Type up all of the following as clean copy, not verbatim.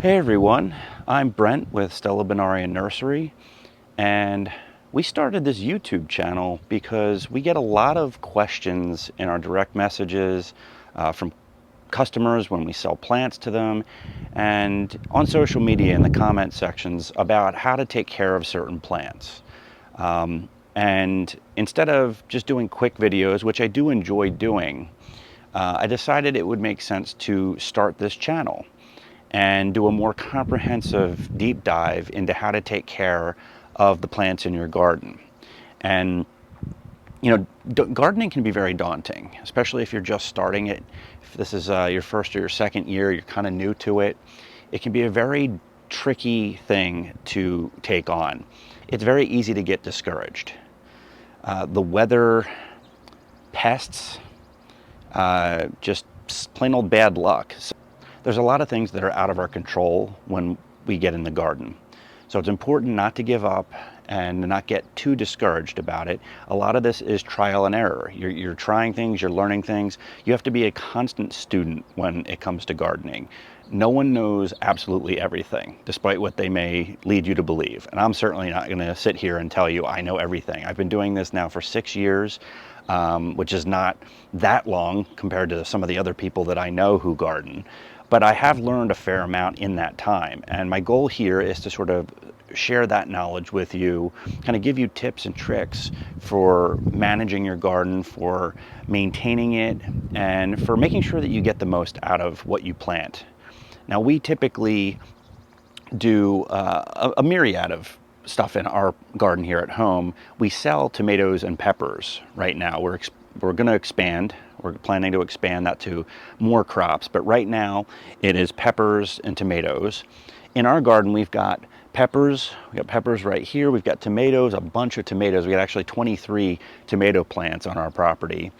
Hey everyone, I'm Brent with Stella Benaria Nursery, and we started this YouTube channel because we get a lot of questions in our direct messages from customers when we sell plants to them, and on social media in the comment sections about how to take care of certain plants. And instead of just doing quick videos, which I do enjoy doing, I decided it would make sense to start this channel and do a more comprehensive deep dive into how to take care of the plants in your garden. And gardening can be very daunting, especially if you're just starting it. If this is your first or your second year, you're kind of new to it. It can be a very tricky thing to take on. It's very easy to get discouraged. The weather, pests, just plain old bad luck. So there's a lot of things that are out of our control when we get in the garden. So it's important not to give up and not get too discouraged about it. A lot of this is trial and error. You're trying things, you're learning things. You have to be a constant student when it comes to gardening. No one knows absolutely everything, despite what they may lead you to believe. And I'm certainly not going to sit here and tell you I know everything. I've been doing this now for 6 years, which is not that long compared to some of the other people that I know who garden. But I have learned a fair amount in that time. And my goal here is to sort of share that knowledge with you, kind of give you tips and tricks for managing your garden, for maintaining it, and for making sure that you get the most out of what you plant. Now, we typically do a myriad of stuff in our garden here at home. We sell tomatoes and peppers right now. We're going to expand. We're planning to expand that to more crops, but right now it is peppers and tomatoes. In our garden, we've got peppers. We got peppers right here. We've got tomatoes, a bunch of tomatoes. We got actually 23 tomato plants on our property.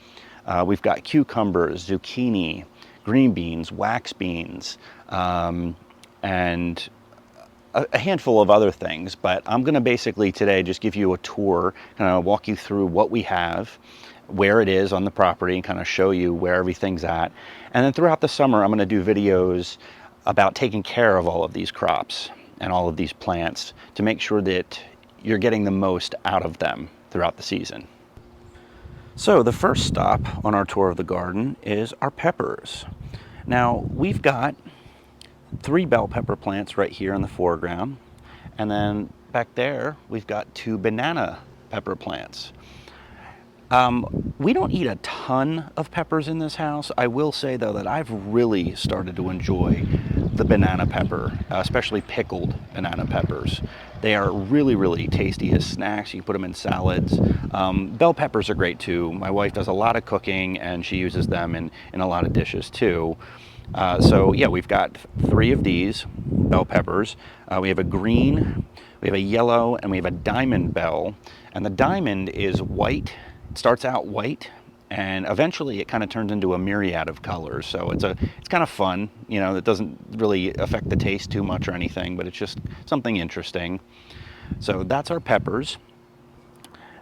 We've got cucumbers, zucchini, green beans, wax beans, and a handful of other things. But I'm going to basically today just give you a tour, kind of walk you through what we have, where it is on the property, and kind of show you where everything's at. And then throughout the summer, I'm going to do videos about taking care of all of these crops and all of these plants to make sure that you're getting the most out of them throughout the season. So the first stop on our tour of the garden is our peppers. Now, we've got 3 bell pepper plants right here in the foreground, and then back there we've got 2 banana pepper plants. We don't eat a ton of peppers in this house. I will say, though, that I've really started to enjoy the banana pepper, especially pickled banana peppers. They are really, really tasty as snacks. You can put them in salads. Bell peppers are great, too. My wife does a lot of cooking, and she uses them in a lot of dishes, too. So, yeah, we've got 3 of these bell peppers. We have a green, we have a yellow, and we have a diamond bell. And the diamond is white. It starts out white, and eventually it kind of turns into a myriad of colors. So it's kind of fun. You know, it doesn't really affect the taste too much or anything, but it's just something interesting. So that's our peppers.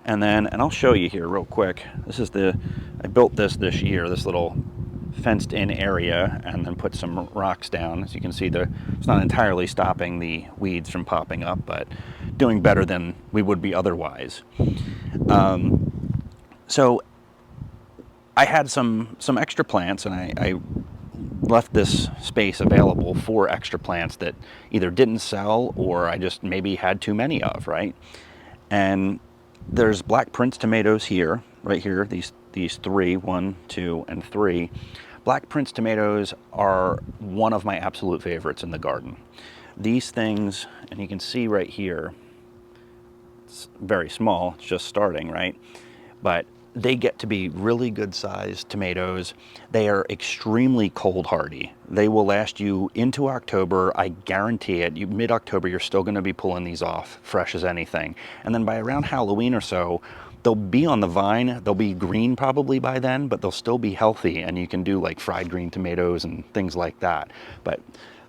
And I'll show you here real quick. I built this year, this little fenced in area, and then put some rocks down. As you can see, it's not entirely stopping the weeds from popping up, but doing better than we would be otherwise. So I had some extra plants, and I left this space available for extra plants that either didn't sell or I just maybe had too many of, right? And there's Black Prince tomatoes here, right here, these 3, 1, 2, and 3. Black Prince tomatoes are one of my absolute favorites in the garden. These things, and you can see right here, it's very small, it's just starting, right? But they get to be really good sized tomatoes. They are extremely cold hardy. They will last you into October. I guarantee it. Mid-October, you're still going to be pulling these off fresh as anything. And then by around Halloween or so, they'll be on the vine. They'll be green probably by then, but they'll still be healthy. And you can do like fried green tomatoes and things like that. But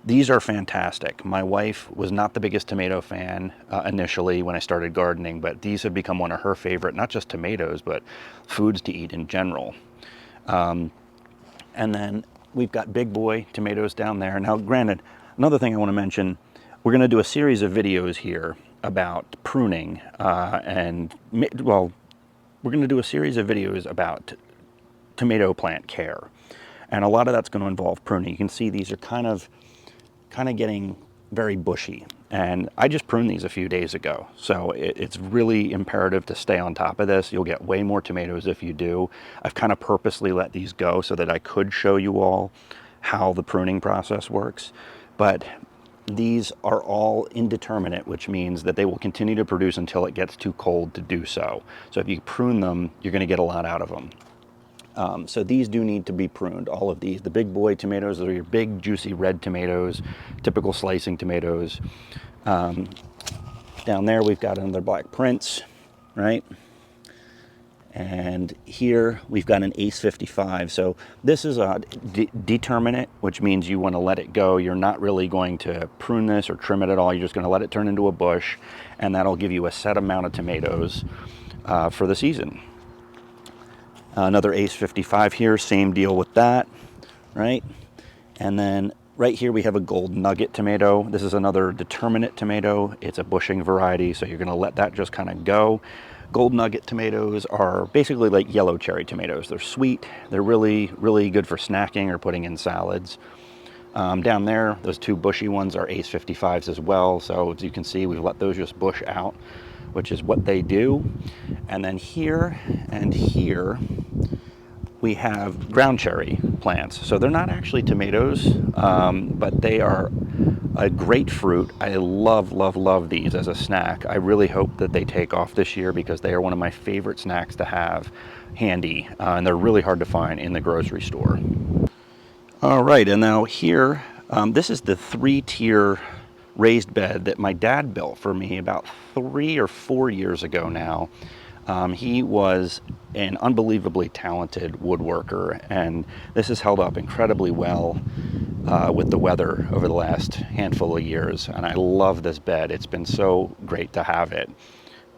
these are fantastic. My wife was not the biggest tomato fan initially when I started gardening, but these have become one of her favorite, not just tomatoes, but foods to eat in general. And then we've got big boy tomatoes down there. Now, granted, Another thing I want to mention, we're going to do a series of videos here about pruning well, we're going to do a series of videos about tomato plant care. And a lot of that's going to involve pruning. You can see these are kind of getting very bushy. And I just pruned these a few days ago. So it's really imperative to stay on top of this. You'll get way more tomatoes if you do. I've kind of purposely let these go so that I could show you all how the pruning process works. But these are all indeterminate, which means that they will continue to produce until it gets too cold to do so. So if you prune them, you're going to get a lot out of them. So these do need to be pruned, all of these. The big boy tomatoes, those are your big, juicy red tomatoes, typical slicing tomatoes. Down there we've got another Black Prince, right? And here we've got an Ace 55. So this is a determinate, which means you want to let it go. You're not really going to prune this or trim it at all. You're just going to let it turn into a bush, and that'll give you a set amount of tomatoes for the season. Another Ace 55 here, same deal with that, right? And then right here we have a Gold Nugget tomato. This is another determinate tomato. It's a bushing variety, so you're going to let that just kind of go. Gold Nugget tomatoes are basically like yellow cherry tomatoes. They're sweet. They're really, really good for snacking or putting in salads. Down there, those two bushy ones are Ace 55s as well. So as you can see, we've let those just bush out, which is what they do. And then here and here, we have ground cherry plants. So they're not actually tomatoes, but they are a great fruit. I love, love, love these as a snack. I really hope that they take off this year because they are one of my favorite snacks to have handy, and they're really hard to find in the grocery store. All right, and now here, this is the 3-tier raised bed that my dad built for me about 3 or 4 years ago now. He was an unbelievably talented woodworker, and this has held up incredibly well with the weather over the last handful of years, and I love this bed. It's been so great to have it.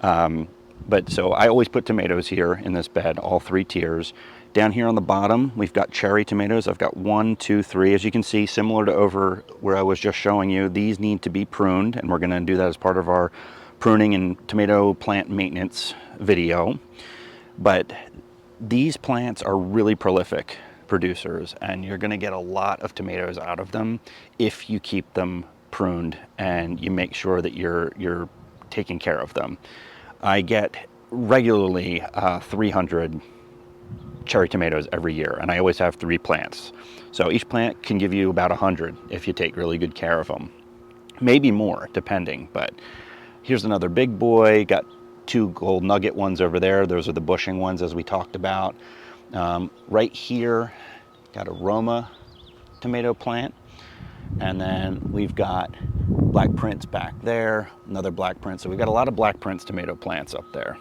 But so I always put tomatoes here in this bed, all 3 tiers. Down here on the bottom, we've got cherry tomatoes. I've got 1, 2, 3. As you can see, similar to over where I was just showing you, these need to be pruned, and we're going to do that as part of our pruning and tomato plant maintenance video. But these plants are really prolific producers, and you're going to get a lot of tomatoes out of them if you keep them pruned and you make sure that you're taking care of them. I get regularly 300 cherry tomatoes every year, and I always have 3 plants. So each plant can give you about 100 if you take really good care of them. Maybe more, depending, but here's another big boy. Got 2 Gold Nugget ones over there. Those are the bushing ones, as we talked about. Right here, got a Roma tomato plant. And then we've got Black Prince back there, another Black Prince. So we've got a lot of Black Prince tomato plants up there.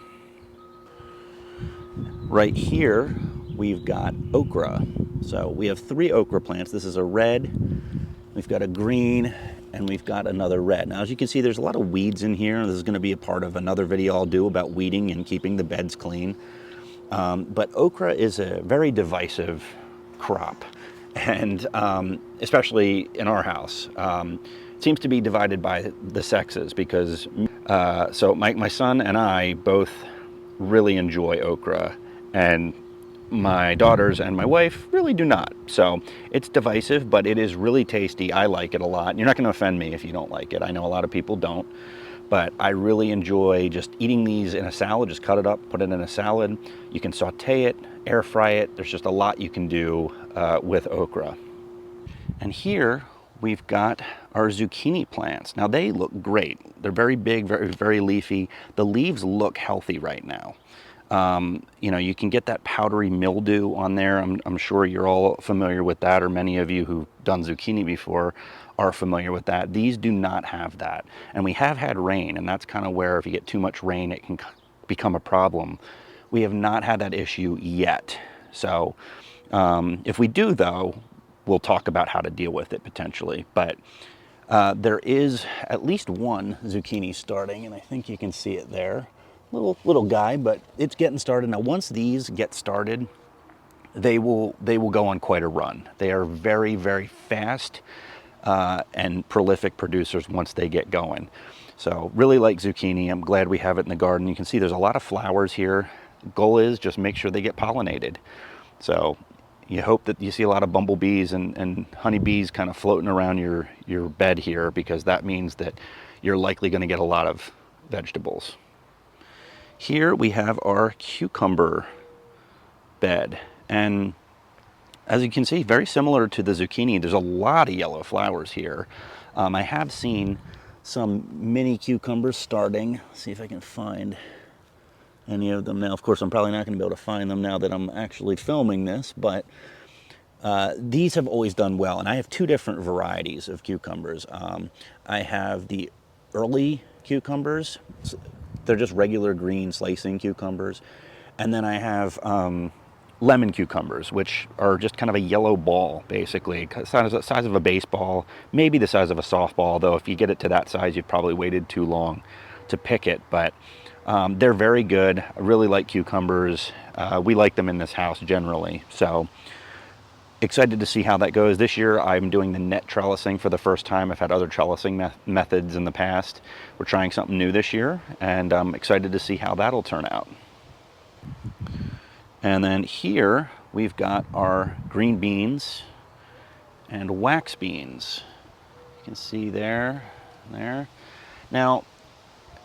Right here, we've got okra. So we have 3 okra plants. This is a red, we've got a green, and we've got another red. Now, as you can see, there's a lot of weeds in here. This is going to be a part of another video I'll do about weeding and keeping the beds clean. But okra is a very divisive crop, and especially in our house. It seems to be divided by the sexes because, so my son and I both really enjoy okra, and my daughters and my wife really do not. So it's divisive, but it is really tasty. I like it a lot. You're not going to offend me if you don't like it. I know a lot of people don't, but I really enjoy just eating these in a salad. Just cut it up, put it in a salad. You can saute it, air fry it. There's just a lot you can do with okra. And here we've got our zucchini plants. Now they look great. They're very big, very, very leafy. The leaves look healthy right now. You know, you can get that powdery mildew on there. I'm sure you're all familiar with that, or many of you who've done zucchini before are familiar with that. These do not have that. And we have had rain, and that's kind of where if you get too much rain, it can become a problem. We have not had that issue yet. So if we do, though, we'll talk about how to deal with it potentially. But there is at least one zucchini starting, and I think you can see it there. Little guy, but it's getting started. Now, once these get started, they will go on quite a run. They are very, very fast. and prolific producers once they get going. So really like zucchini. I'm glad we have it in the garden. You can see there's a lot of flowers here. Goal is just make sure they get pollinated. So you hope that you see a lot of bumblebees and honeybees kind of floating around your bed here, because that means that you're likely going to get a lot of vegetables. Here we have our cucumber bed, and as you can see, very similar to the zucchini, there's a lot of yellow flowers here. I have seen some mini cucumbers starting. Let's see if I can find any of them now. Of course, I'm probably not going to be able to find them now that I'm actually filming this, but these have always done well. And I have two different varieties of cucumbers. I have the early cucumbers. They're just regular green slicing cucumbers. And then I have lemon cucumbers, which are just kind of a yellow ball, basically, size of a baseball, maybe the size of a softball, though if you get it to that size, you've probably waited too long to pick it. But they're very good. I really like cucumbers. We like them in this house generally. So excited to see how that goes. This year I'm doing the net trellising for the first time. I've had other trellising methods in the past. We're trying something new this year, and I'm excited to see how that'll turn out. And then here we've got our green beans and wax beans. You can see there. Now,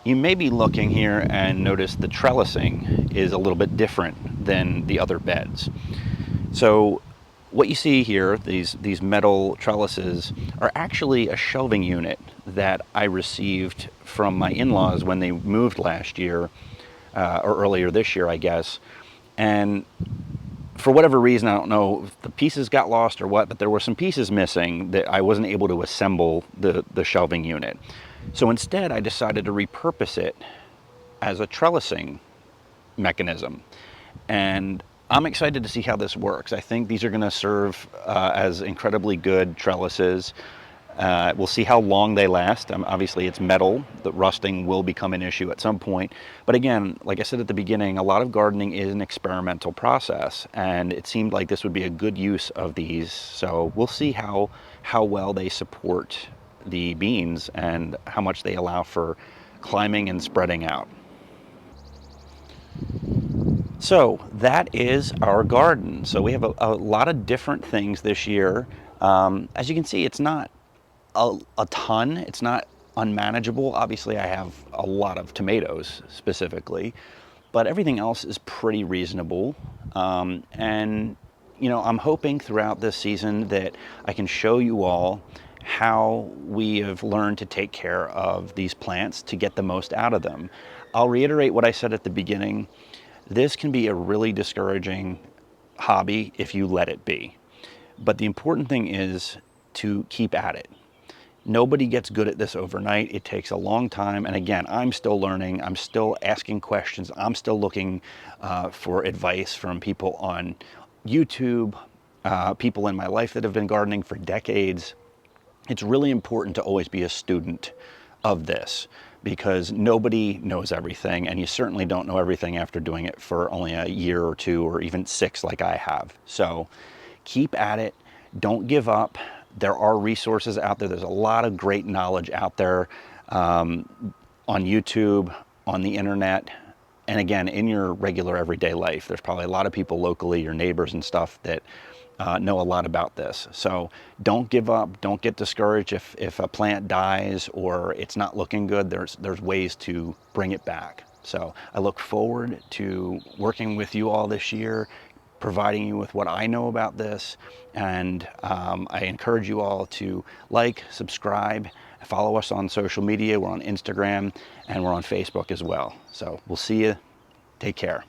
you may be looking here and notice the trellising is a little bit different than the other beds. So what you see here, these metal trellises, are actually a shelving unit that I received from my in-laws when they moved last year, or earlier this year, I guess. And for whatever reason, I don't know if the pieces got lost or what, but there were some pieces missing that I wasn't able to assemble the shelving unit. So instead, I decided to repurpose it as a trellising mechanism. And I'm excited to see how this works. I think these are going to serve as incredibly good trellises. We'll see how long they last. Obviously, it's metal. The rusting will become an issue at some point. But again, like I said at the beginning, a lot of gardening is an experimental process, and it seemed like this would be a good use of these. So we'll see how well they support the beans and how much they allow for climbing and spreading out. So that is our garden. So we have a lot of different things this year. As you can see, it's not a ton. It's not unmanageable. Obviously, I have a lot of tomatoes specifically, but everything else is pretty reasonable. And you know, I'm hoping throughout this season that I can show you all how we have learned to take care of these plants to get the most out of them. I'll reiterate what I said at the beginning. This can be a really discouraging hobby if you let it be. But the important thing is to keep at it. Nobody gets good at this overnight. It takes a long time. And again, I'm still learning. I'm still asking questions. I'm still looking for advice from people on YouTube, people in my life that have been gardening for decades. It's really important to always be a student of this, because nobody knows everything, and you certainly don't know everything after doing it for only a year or two or even 6 like I have. So keep at it. Don't give up. There are resources out there. There's a lot of great knowledge out there on YouTube, on the internet, and again, in your regular everyday life. There's probably a lot of people locally, your neighbors and stuff, that know a lot about this. So don't give up. Don't get discouraged if a plant dies or it's not looking good. There's ways to bring it back. So I look forward to working with you all this year, providing you with what I know about this. And I encourage you all to like, subscribe, follow us on social media. We're on Instagram and we're on Facebook as well. So we'll see you. Take care.